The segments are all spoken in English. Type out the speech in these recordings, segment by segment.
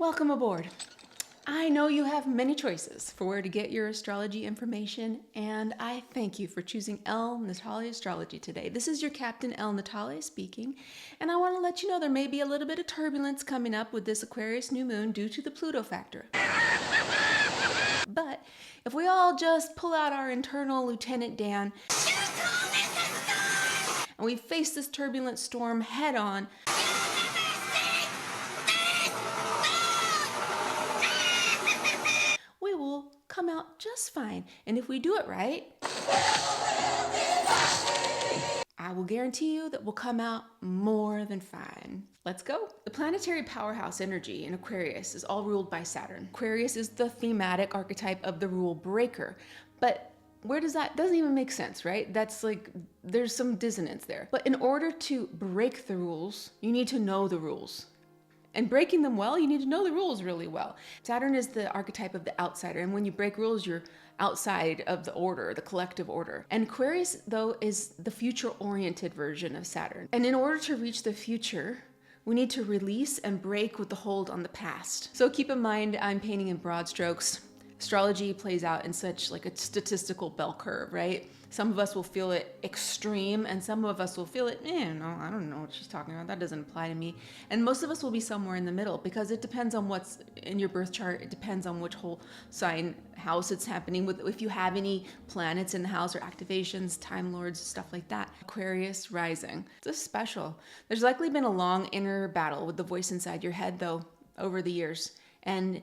Welcome aboard. I know you have many choices for where to get your astrology information, and I thank you for choosing El Natale Astrology today. This is your Captain El Natale speaking, and I want to let you know there may be a little bit of turbulence coming up with this Aquarius new moon due to the Pluto factor. But if we all just pull out our internal Lieutenant Dan and we face this turbulent storm head on, we will come out just fine. And if we do it right, I will guarantee you that we'll come out more than fine. Let's go. The planetary powerhouse energy in Aquarius is all ruled by Saturn. Aquarius is the thematic archetype of the rule breaker. But where does that, doesn't even make sense, right? That's like, there's some dissonance there. But in order to break the rules, you need to know the rules. And breaking them well, you need to know the rules really well. Saturn is the archetype of the outsider. And when you break rules, you're outside of the order, the collective order. And Aquarius, though, is the future-oriented version of Saturn. And in order to reach the future, we need to release and break with the hold on the past. So keep in mind, I'm painting in broad strokes. Astrology plays out in such like a statistical bell curve, right? Some of us will feel it extreme and some of us will feel it, no, I don't know what she's talking about. That doesn't apply to me. And most of us will be somewhere in the middle because it depends on what's in your birth chart. It depends on which whole sign house it's happening with. If you have any planets in the house or activations, time lords, stuff like that. Aquarius rising. It's special. There's likely been a long inner battle with the voice inside your head though over the years. And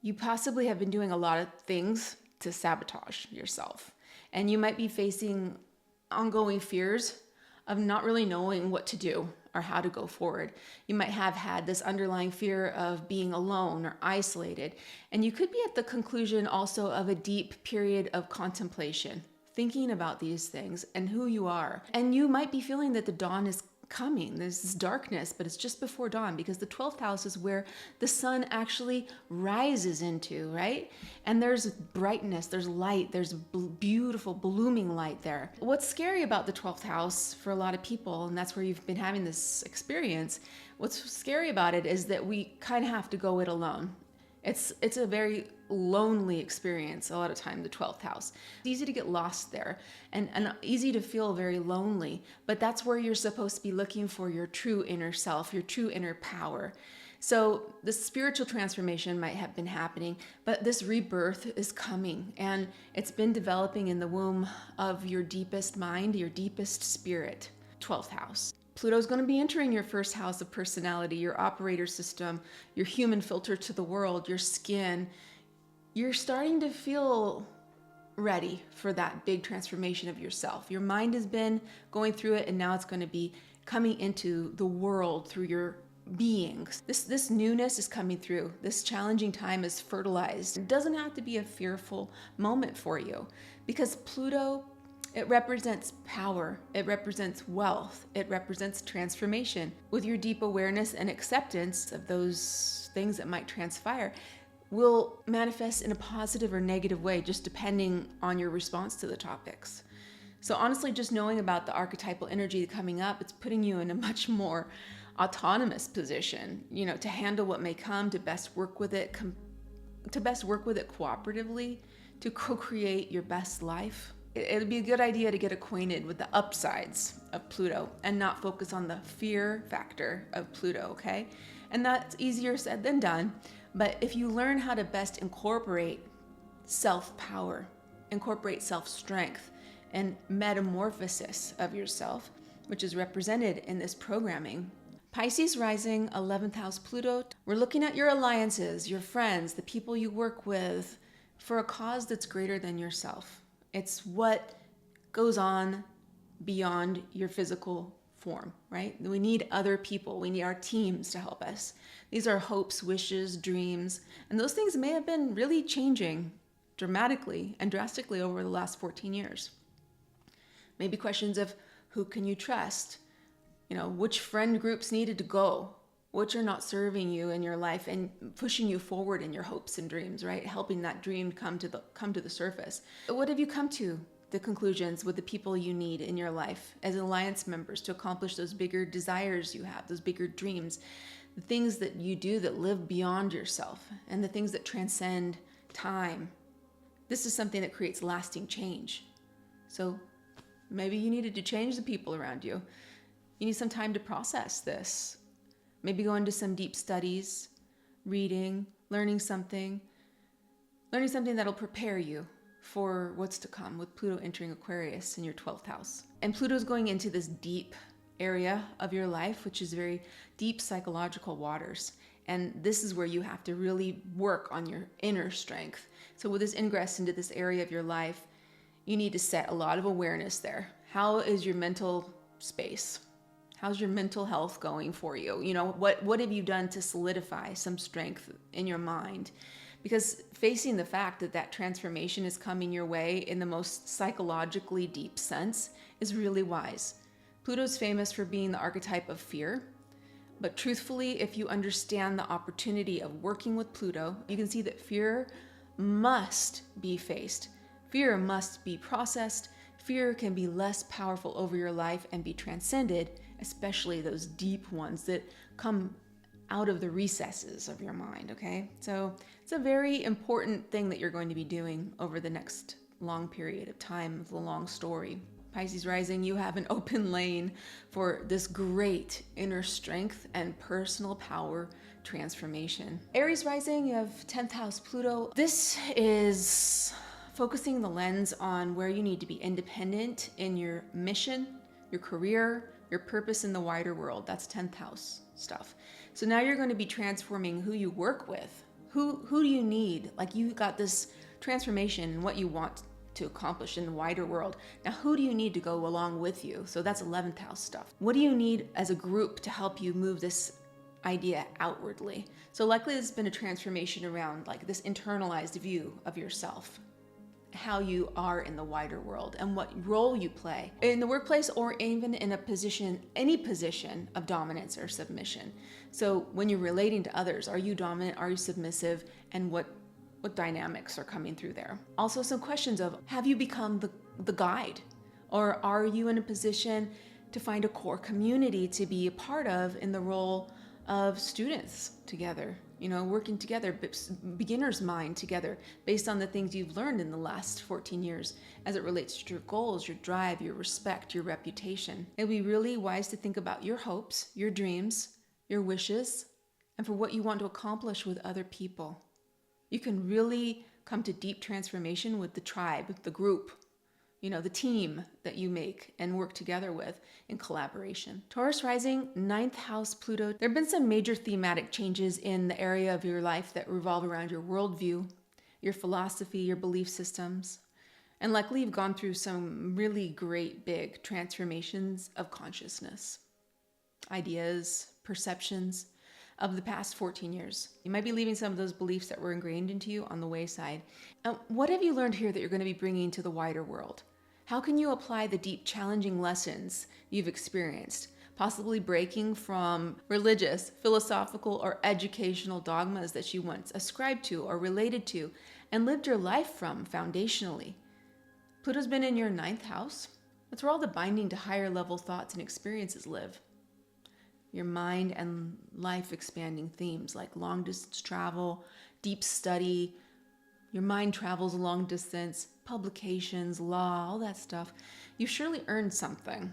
you possibly have been doing a lot of things to sabotage yourself. And you might be facing ongoing fears of not really knowing what to do or how to go forward. You might have had this underlying fear of being alone or isolated. And you could be at the conclusion also of a deep period of contemplation, thinking about these things and who you are. And you might be feeling that the dawn is coming. There's this darkness, but it's just before dawn because the 12th house is where the sun actually rises into, right? And there's brightness, there's light, there's beautiful blooming light there. What's scary about the 12th house for a lot of people, and that's where you've been having this experience, what's scary about it is that we kind of have to go it alone. It's a very lonely experience a lot of time, the 12th house. It's easy to get lost there and easy to feel very lonely, but that's where you're supposed to be looking for your true inner self, your true inner power. So the spiritual transformation might have been happening, but this rebirth is coming and it's been developing in the womb of your deepest mind, your deepest spirit, 12th house. Pluto's going to be entering your first house of personality, your operator system, your human filter to the world, your skin. You're starting to feel ready for that big transformation of yourself. Your mind has been going through it and now it's going to be coming into the world through your beings. This newness is coming through. This challenging time is fertilized. It doesn't have to be a fearful moment for you because Pluto, it represents power, it represents wealth, it represents transformation. With your deep awareness and acceptance of those things that might transpire, will manifest in a positive or negative way, just depending on your response to the topics. So honestly, just knowing about the archetypal energy coming up, it's putting you in a much more autonomous position, to handle what may come, to best work with it, cooperatively, to co-create your best life. It'd be a good idea to get acquainted with the upsides of Pluto and not focus on the fear factor of Pluto, okay? And that's easier said than done. But if you learn how to best incorporate self-power, incorporate self-strength, and metamorphosis of yourself, which is represented in this programming. Pisces rising, 11th house Pluto. We're looking at your alliances, your friends, the people you work with for a cause that's greater than yourself. It's what goes on beyond your physical form, right? We need other people. We need our teams to help us. These are hopes, wishes, dreams, and those things may have been really changing dramatically and drastically over the last 14 years. Maybe questions of who can you trust? Which friend groups needed to go? Which are not serving you in your life and pushing you forward in your hopes and dreams, right? Helping that dream come to the surface. What have you come to the conclusions with the people you need in your life as alliance members to accomplish those bigger desires you have, those bigger dreams? the things that you do that live beyond yourself, and the things that transcend time. This is something that creates lasting change. So maybe you needed to change the people around you. You need some time to process this. Maybe go into some deep studies, reading, learning something that'll prepare you for what's to come with Pluto entering Aquarius in your 12th house. And Pluto's going into this deep area of your life, which is very deep psychological waters. And this is where you have to really work on your inner strength. So with this ingress into this area of your life, you need to set a lot of awareness there. How is your mental space? How's your mental health going for you? You know, what have you done to solidify some strength in your mind? Because facing the fact that that transformation is coming your way in the most psychologically deep sense is really wise. Pluto's famous for being the archetype of fear. But truthfully, if you understand the opportunity of working with Pluto, you can see that fear must be faced. Fear must be processed. Fear can be less powerful over your life and be transcended, especially those deep ones that come out of the recesses of your mind, okay? So it's a very important thing that you're going to be doing over the next long period of time of the long story. Pisces rising, you have an open lane for this great inner strength and personal power transformation. Aries rising, you have 10th house Pluto. This is focusing the lens on where you need to be independent in your mission, your career, your purpose in the wider world. That's 10th house stuff. So now you're going to be transforming who you work with. Who do you need? Like, you got this transformation in what you want to accomplish in the wider world. Now, who do you need to go along with you? So that's 11th house stuff. What do you need as a group to help you move this idea outwardly? So likely there's been a transformation around like this internalized view of yourself, how you are in the wider world and what role you play in the workplace or even in a position, any position of dominance or submission. So when you're relating to others, are you dominant? Are you submissive? And what dynamics are coming through there? Also some questions of, have you become the guide? Or are you in a position to find a core community to be a part of in the role of students together? You know, working together, beginner's mind together, based on the things you've learned in the last 14 years as it relates to your goals, your drive, your respect, your reputation. It'd be really wise to think about your hopes, your dreams, your wishes, and for what you want to accomplish with other people. You can really come to deep transformation with the tribe, the group, you know, the team that you make and work together with in collaboration. Taurus rising, 9th house Pluto. There have been some major thematic changes in the area of your life that revolve around your worldview, your philosophy, your belief systems. And likely you've gone through some really great big transformations of consciousness, ideas, perceptions of the past 14 years. You might be leaving some of those beliefs that were ingrained into you on the wayside. What have you learned here that you're going to be bringing to the wider world? How can you apply the deep, challenging lessons you've experienced, possibly breaking from religious, philosophical, or educational dogmas that you once ascribed to or related to and lived your life from foundationally? Pluto's been in your 9th house. That's where all the binding to higher level thoughts and experiences live. Your mind and life expanding themes like long distance travel, deep study. Your mind travels long distance, publications, law, all that stuff. You surely earned something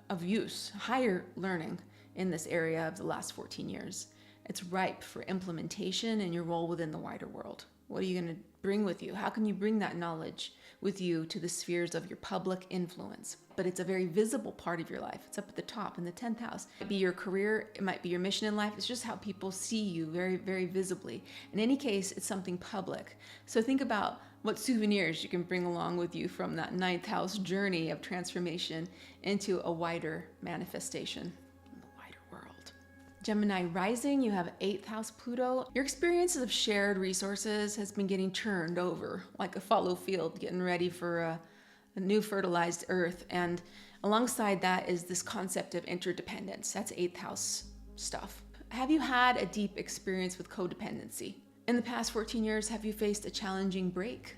of use, higher learning in this area of the last 14 years. It's ripe for implementation in your role within the wider world. What are you going to bring with you? How can you bring that knowledge with you to the spheres of your public influence? But it's a very visible part of your life. It's up at the top in the 10th house. It might be your career. It might be your mission in life. It's just how people see you very, very visibly. In any case, it's something public. So think about what souvenirs you can bring along with you from that 9th house journey of transformation into a wider manifestation. Gemini rising, you have 8th house Pluto. Your experiences of shared resources has been getting churned over like a fallow field, getting ready for a new fertilized earth. And alongside that is this concept of interdependence. That's 8th house stuff. Have you had a deep experience with codependency? In the past 14 years, have you faced a challenging break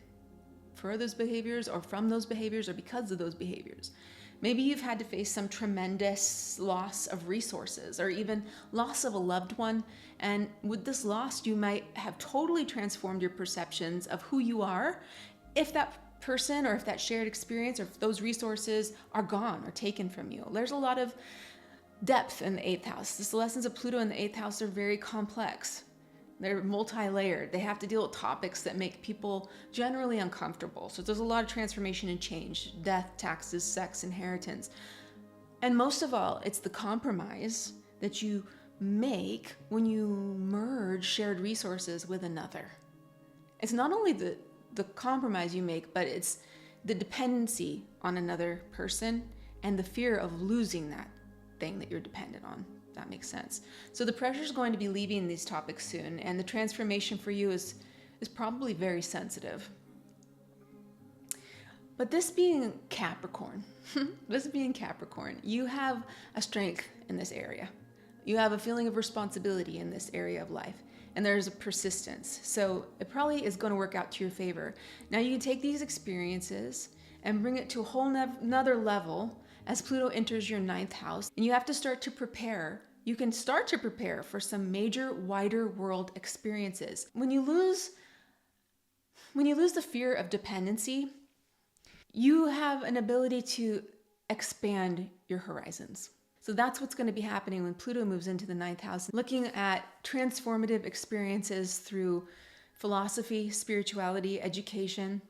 for those behaviors or from those behaviors or because of those behaviors? Maybe you've had to face some tremendous loss of resources or even loss of a loved one. And with this loss, you might have totally transformed your perceptions of who you are if that person or if that shared experience or if those resources are gone or taken from you. There's a lot of depth in the 8th house. The lessons of Pluto in the 8th house are very complex. They're multi-layered. They have to deal with topics that make people generally uncomfortable. So there's a lot of transformation and change: death, taxes, sex, inheritance. And most of all, it's the compromise that you make when you merge shared resources with another. It's not only the compromise you make, but it's the dependency on another person and the fear of losing that thing that you're dependent on. That makes sense. So the pressure is going to be leaving these topics soon, and the transformation for you is probably very sensitive. But this being Capricorn, you have a strength in this area. You have a feeling of responsibility in this area of life, and there's a persistence. So it probably is going to work out to your favor. Now you can take these experiences and bring it to a whole another level as Pluto enters your 9th house, and you have to start to prepare. You can start to prepare for some major wider world experiences. When you lose the fear of dependency, you have an ability to expand your horizons. So that's what's going to be happening when Pluto moves into the 9th house, looking at transformative experiences through philosophy, spirituality, education,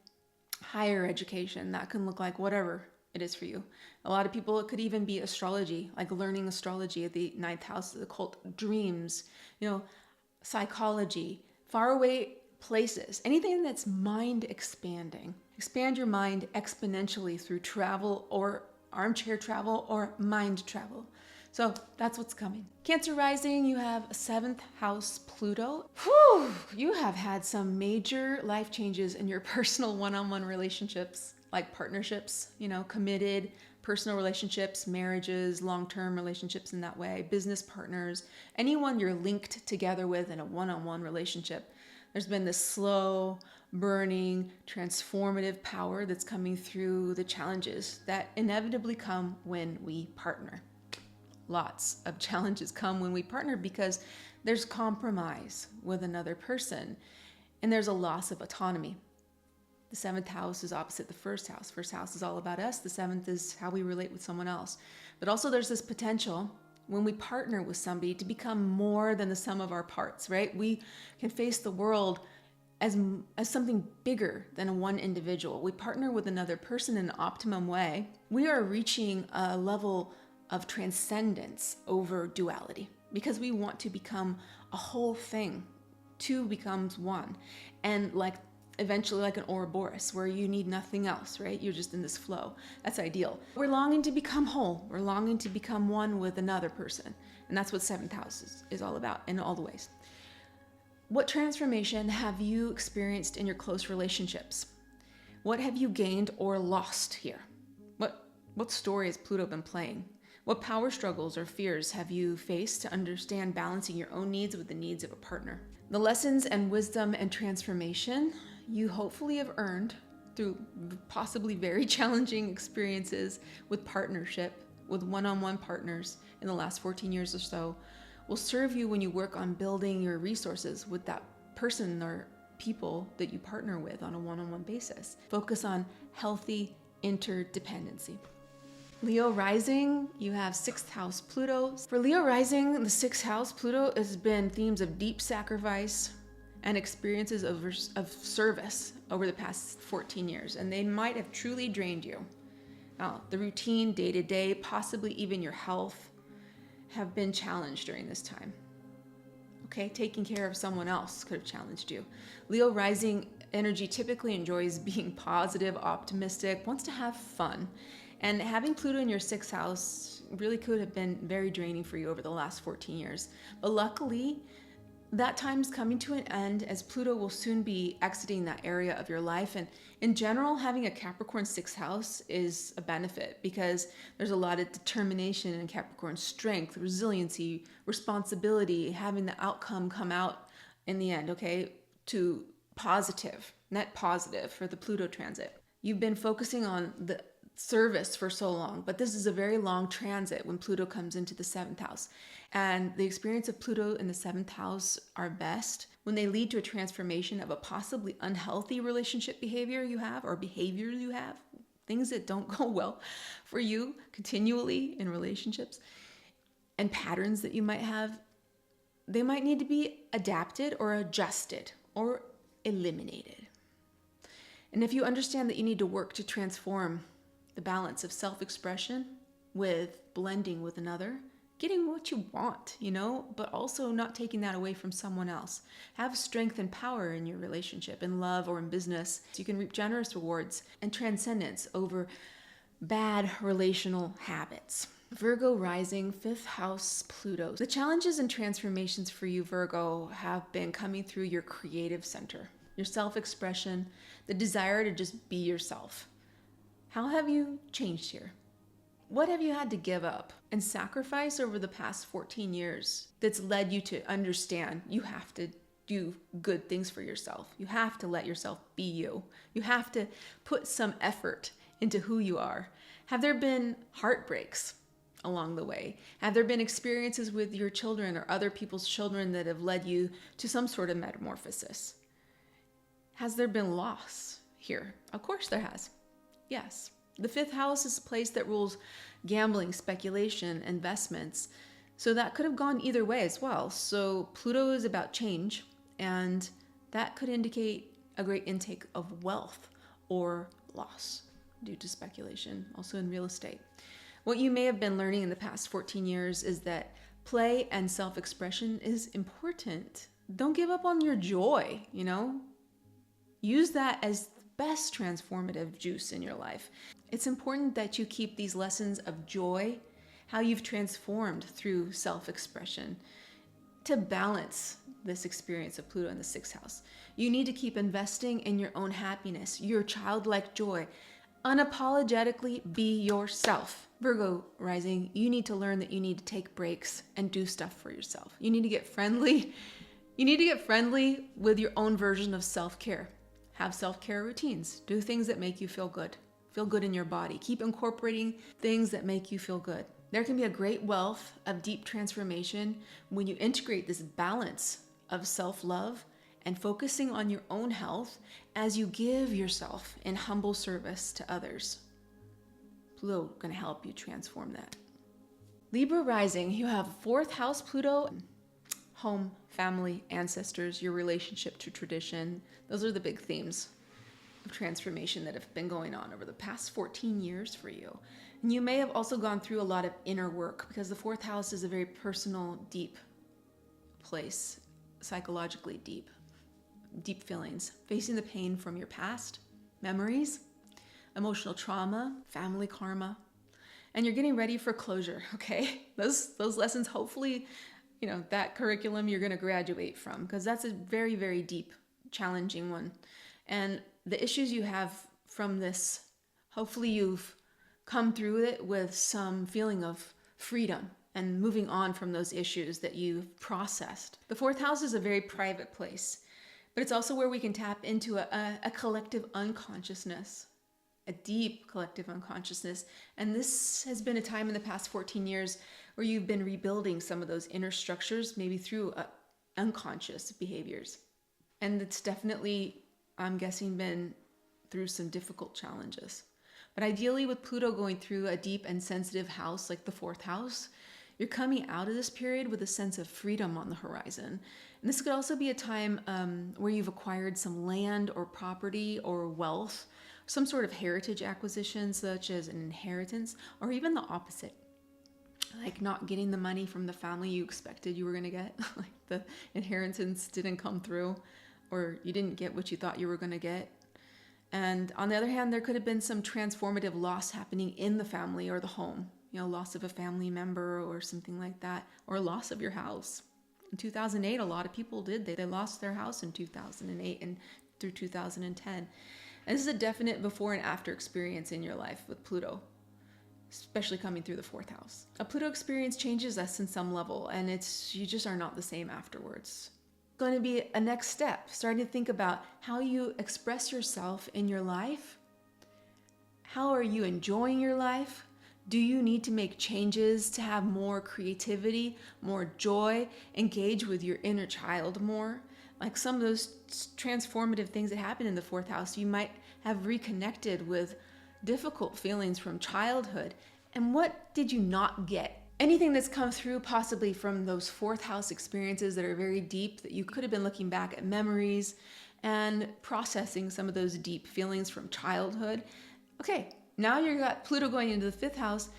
higher education. That can look like whatever it is for you. A lot of people, it could even be astrology, like learning astrology at the 9th house, the occult, dreams, psychology, faraway places, anything that's mind expanding. Expand your mind exponentially through travel or armchair travel or mind travel. So that's what's coming. Cancer rising, you have a 7th house Pluto. Whew, you have had some major life changes in your personal one-on-one relationships, like partnerships, committed personal relationships, marriages, long-term relationships in that way, business partners, anyone you're linked together with in a one-on-one relationship. There's been this slow, burning, transformative power that's coming through the challenges that inevitably come when we partner. Lots of challenges come when we partner because there's compromise with another person and there's a loss of autonomy. The 7th house is opposite the 1st house. 1st house is all about us. The 7th is how we relate with someone else. But also there's this potential when we partner with somebody to become more than the sum of our parts, right? We can face the world as something bigger than one individual. We partner with another person in an optimum way. We are reaching a level of transcendence over duality because we want to become a whole thing. Two becomes one. And eventually like an Ouroboros where you need nothing else, right? You're just in this flow. That's ideal. We're longing to become whole. We're longing to become one with another person. And that's what 7th house is all about in all the ways. What transformation have you experienced in your close relationships? What have you gained or lost here? What story has Pluto been playing? What power struggles or fears have you faced to understand balancing your own needs with the needs of a partner? The lessons and wisdom and transformation you hopefully have earned through possibly very challenging experiences with partnership, with one-on-one partners in the last 14 years or so, will serve you when you work on building your resources with that person or people that you partner with on a one-on-one basis. Focus on healthy interdependency. Leo rising, you have 6th house Pluto. For Leo rising, the 6th house Pluto has been themes of deep sacrifice and experiences of service over the past 14 years, and they might have truly drained you. Now, the routine, day-to-day, possibly even your health, have been challenged during this time. Okay, taking care of someone else could have challenged you. Leo rising energy typically enjoys being positive, optimistic, wants to have fun. And having Pluto in your 6th house really could have been very draining for you over the last 14 years. But luckily, that time's coming to an end as Pluto will soon be exiting that area of your life. And in general, having a Capricorn 6th house is a benefit because there's a lot of determination in Capricorn, strength, resiliency, responsibility, having the outcome come out in the end, okay, to positive, net positive for the Pluto transit. You've been focusing on the service for so long, but this is a very long transit when Pluto comes into the 7th house. And the experience of Pluto in the 7th house are best when they lead to a transformation of a possibly unhealthy relationship behavior you have, or behavior you have, things that don't go well for you continually in relationships, and patterns that you might have. They might need to be adapted or adjusted or eliminated. And if you understand that you need to work to transform the balance of self-expression with blending with another, getting what you want, but also not taking that away from someone else. Have strength and power in your relationship, in love or in business, so you can reap generous rewards and transcendence over bad relational habits. Virgo rising, 5th house, Pluto. The challenges and transformations for you, Virgo, have been coming through your creative center, your self-expression, the desire to just be yourself. How have you changed here? What have you had to give up and sacrifice over the past 14 years that's led you to understand you have to do good things for yourself? You have to let yourself be you. You have to put some effort into who you are. Have there been heartbreaks along the way? Have there been experiences with your children or other people's children that have led you to some sort of metamorphosis? Has there been loss here? Of course there has. Yes. The 5th house is a place that rules gambling, speculation, investments. So that could have gone either way as well. So Pluto is about change, and that could indicate a great intake of wealth or loss due to speculation, also in real estate. What you may have been learning in the past 14 years is that play and self-expression is important. Don't give up on your joy, Use that as the best transformative juice in your life. It's important that you keep these lessons of joy, how you've transformed through self-expression, to balance this experience of Pluto in the 6th house. You need to keep investing in your own happiness, your childlike joy. Unapologetically be yourself. Virgo rising, you need to learn that you need to take breaks and do stuff for yourself. You need to get friendly. You need to get friendly with your own version of self-care. Have self-care routines. Do things that make you feel good. Feel good in your body. Keep incorporating things that make you feel good. There can be a great wealth of deep transformation when you integrate this balance of self-love and focusing on your own health as you give yourself in humble service to others. Pluto going to help you transform that. Libra rising, you have 4th house Pluto, home, family, ancestors, your relationship to tradition. Those are the big themes of transformation that have been going on over the past 14 years for you. And you may have also gone through a lot of inner work, because the 4th house is a very personal, deep place, psychologically deep feelings, facing the pain from your past, memories, emotional trauma, family karma, and you're getting ready for closure, okay? Those lessons, hopefully, that curriculum you're going to graduate from, because that's a very, very deep, challenging one. And the issues you have from this, hopefully you've come through it with some feeling of freedom and moving on from those issues that you've processed. The 4th house is a very private place, but it's also where we can tap into a collective unconsciousness, a deep collective unconsciousness. And this has been a time in the past 14 years where you've been rebuilding some of those inner structures, maybe through unconscious behaviors. And it's definitely, I'm guessing, been through some difficult challenges. But ideally, with Pluto going through a deep and sensitive house like the 4th house, you're coming out of this period with a sense of freedom on the horizon. And this could also be a time where you've acquired some land or property or wealth, some sort of heritage acquisition, such as an inheritance, or even the opposite, like not getting the money from the family you expected you were going to get, like the inheritance didn't come through, or you didn't get what you thought you were going to get. And on the other hand, there could have been some transformative loss happening in the family or the home, loss of a family member or something like that, or loss of your house. In 2008, a lot of people did. They lost their house in 2008 and through 2010. And this is a definite before and after experience in your life with Pluto, especially coming through the 4th house. A Pluto experience changes us in some level, and you just are not the same afterwards. Going to be a next step, starting to think about how you express yourself in your life, How are you enjoying your life? Do you need to make changes to have more creativity, more joy, engage with your inner child more? Like some of those transformative things that happen in the fourth house, you might have reconnected with difficult feelings from childhood. And what did you not get? Anything that's come through possibly from those fourth house experiences that are very deep, that you could have been looking back at memories and processing some of those deep feelings from childhood. Okay, now you've got Pluto going into the fifth house.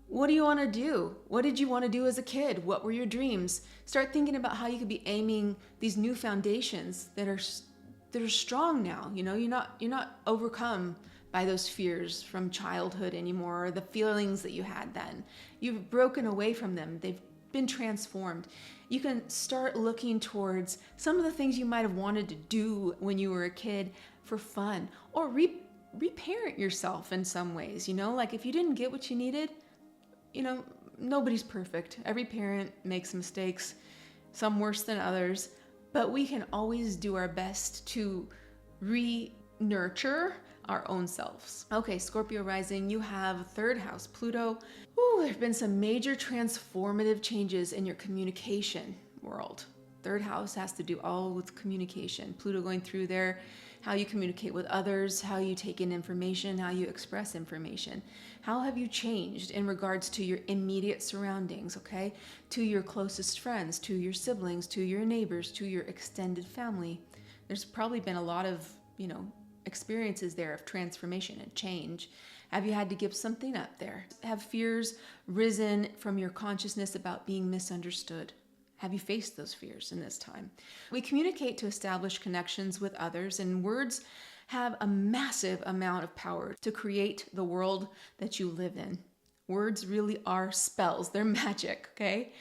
What do you want to do? What did you want to do as a kid? What were your dreams? Start thinking about how you could be aiming these new foundations that are strong now. You know, you're not overcome by those fears from childhood anymore, or the feelings that you had then. You've broken away from them. They've been transformed. You can start looking towards some of the things you might have wanted to do when you were a kid for fun, or reparent yourself in some ways. You know, like if you didn't get what you needed, you know, nobody's perfect. Every parent makes mistakes, some worse than others, but we can always do our best to re-nurture our own selves. Okay, Scorpio rising, you have third house, Pluto. There have been some major transformative changes in your communication world. Third house has to do all with communication. Pluto going through there, how you communicate with others, how you take in information, how you express information. How have you changed in regards to your immediate surroundings, okay? To your closest friends, to your siblings, to your neighbors, to your extended family. There's probably been a lot of, experiences there of transformation and change. Have you had to give something up there? Have fears risen from your consciousness about being misunderstood? Have you faced those fears in this time? We communicate to establish connections with others, and words have a massive amount of power to create the world that you live in. Words really are spells. They're magic, okay?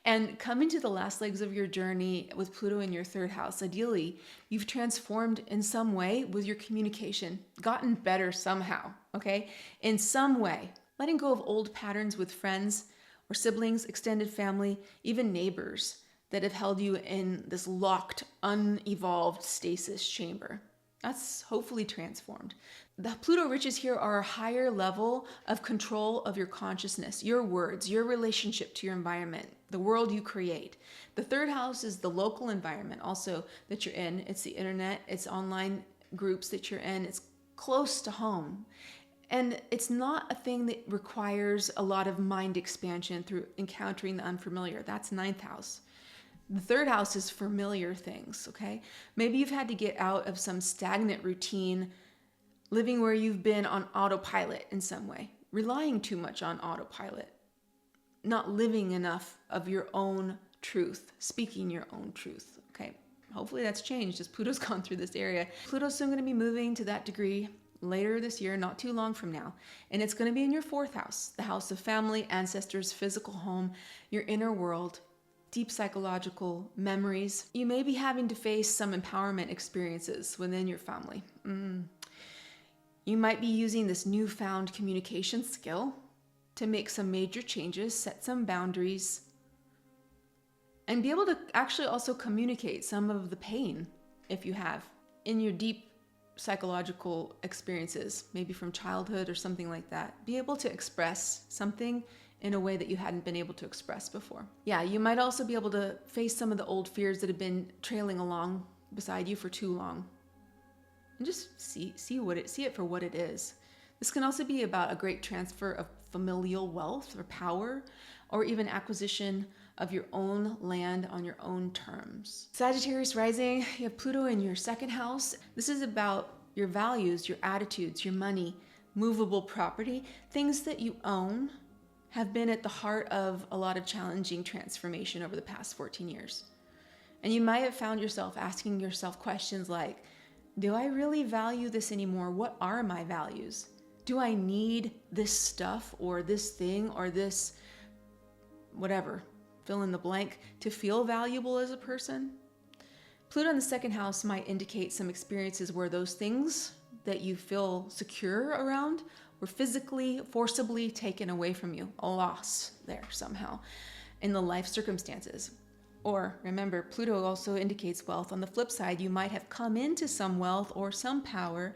And coming to the last legs of your journey with Pluto in your third house, ideally, you've transformed in some way with your communication, gotten better somehow, okay? In some way, letting go of old patterns with friends or siblings, extended family, even neighbors that have held you in this locked, unevolved stasis chamber. That's hopefully transformed. The Pluto riches here are a higher level of control of your consciousness, your words, your relationship to your environment, the world you create. The third house is the local environment also that you're in. It's the internet, it's online groups that you're in, it's close to home. And it's not a thing that requires a lot of mind expansion through encountering the unfamiliar. That's ninth house. The third house is familiar things, okay? Maybe you've had to get out of some stagnant routine, living where you've been on autopilot in some way, relying too much on autopilot, not living enough of your own truth, speaking your own truth, okay? Hopefully that's changed as Pluto's gone through this area. Pluto's soon going to be moving to that degree later this year, not too long from now. And it's going to be in your fourth house, the house of family, ancestors, physical home, your inner world, deep psychological memories. You may be having to face some empowerment experiences within your family. You might be using this newfound communication skill to make some major changes, set some boundaries, and be able to actually also communicate some of the pain, if you have, in your deep psychological experiences, maybe from childhood or something like that. Be able to express something in a way that you hadn't been able to express before. Yeah, you might also be able to face some of the old fears that have been trailing along beside you for too long. And just see it for what it is. This can also be about a great transfer of familial wealth or power, or even acquisition of your own land on your own terms. Sagittarius rising, you have Pluto in your second house. This is about your values, your attitudes, your money, movable property, things that you own have been at the heart of a lot of challenging transformation over the past 14 years. And you might have found yourself asking yourself questions like, do I really value this anymore? What are my values? Do I need this stuff or this thing or this whatever, fill in the blank, to feel valuable as a person? Pluto in the second house might indicate some experiences where those things that you feel secure around were physically, forcibly taken away from you, a loss there somehow in the life circumstances. Or remember, Pluto also indicates wealth. On the flip side, you might have come into some wealth or some power,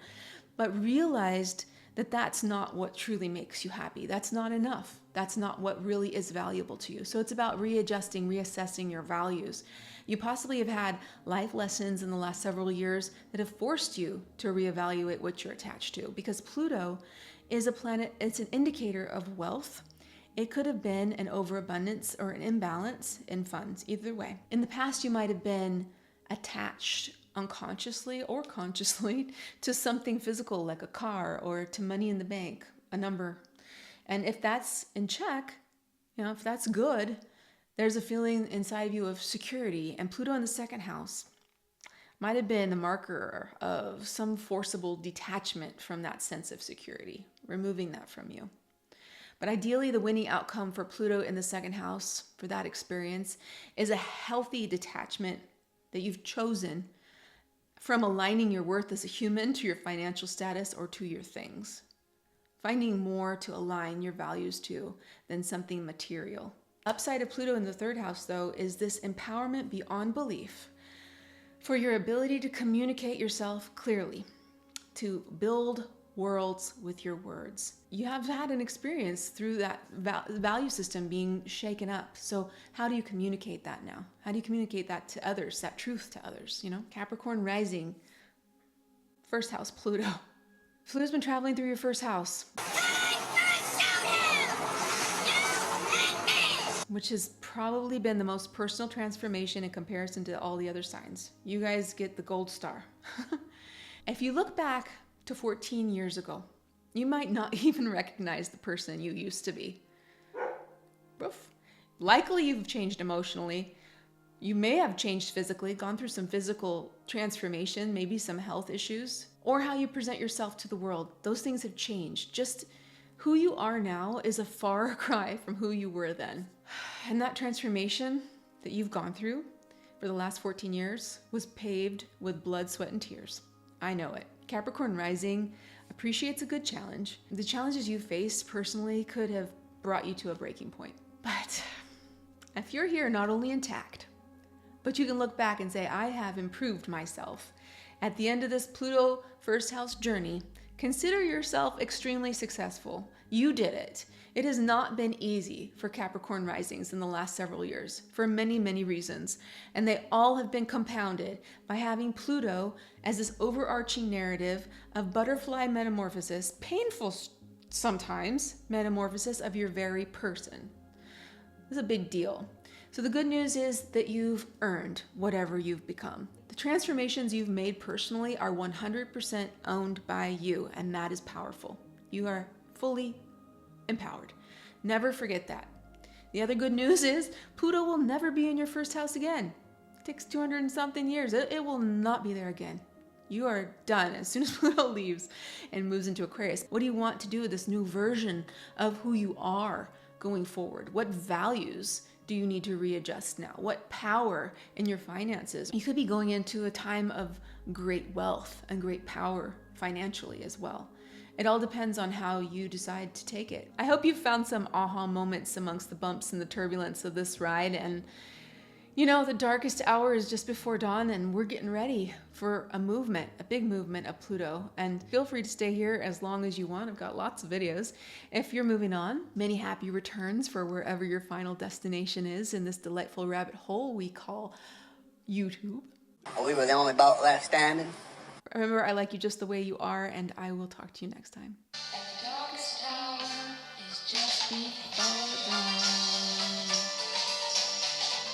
but realized that that's not what truly makes you happy. That's not enough. That's not what really is valuable to you. So it's about readjusting, reassessing your values. You possibly have had life lessons in the last several years that have forced you to reevaluate what you're attached to, because Pluto is a planet, it's an indicator of wealth. It could have been an overabundance or an imbalance in funds, either way. In the past, you might have been attached unconsciously or consciously to something physical like a car, or to money in the bank, a number. And if that's in check, if that's good, there's a feeling inside of you of security. And Pluto in the second house might have been the marker of some forcible detachment from that sense of security, removing that from you. But ideally, the winning outcome for Pluto in the second house for that experience is a healthy detachment that you've chosen from aligning your worth as a human to your financial status or to your things. Finding more to align your values to than something material. Upside of Pluto in the third house, though, is this empowerment beyond belief for your ability to communicate yourself clearly, to build worlds with your words. You have had an experience through that value system being shaken up. So how do you communicate that now? How do you communicate that to others, that truth to others? Capricorn rising, first house, Pluto. Pluto's been traveling through your first house, which has probably been the most personal transformation in comparison to all the other signs. You guys get the gold star. If you look back to 14 years ago, you might not even recognize the person you used to be. Oof. Likely you've changed emotionally. You may have changed physically, gone through some physical transformation, maybe some health issues, or how you present yourself to the world. Those things have changed. Just who you are now is a far cry from who you were then. And that transformation that you've gone through for the last 14 years was paved with blood, sweat, and tears. I know it. Capricorn rising appreciates a good challenge. The challenges you faced personally could have brought you to a breaking point. But if you're here not only intact, but you can look back and say, I have improved myself. At the end of this Pluto first house journey, consider yourself extremely successful. You did it. It has not been easy for Capricorn risings in the last several years for many, many reasons. And they all have been compounded by having Pluto as this overarching narrative of butterfly metamorphosis, painful sometimes, metamorphosis of your very person. This is a big deal. So the good news is that you've earned whatever you've become. The transformations you've made personally are 100% owned by you, and that is powerful. You are fully empowered. Never forget that. The other good news is Pluto will never be in your first house again. It takes 200 and something years. It will not be there again. You are done as soon as Pluto leaves and moves into Aquarius. What do you want to do with this new version of who you are going forward? What values do you need to readjust now? What power in your finances? You could be going into a time of great wealth and great power financially as well. It all depends on how you decide to take it. I hope you found some aha moments amongst the bumps and the turbulence of this ride. And the darkest hour is just before dawn, and we're getting ready for a movement, a big movement of Pluto. And feel free to stay here as long as you want. I've got lots of videos. If you're moving on, many happy returns for wherever your final destination is in this delightful rabbit hole we call YouTube. We were the only boat left standing. Remember, I like you just the way you are, and I will talk to you next time.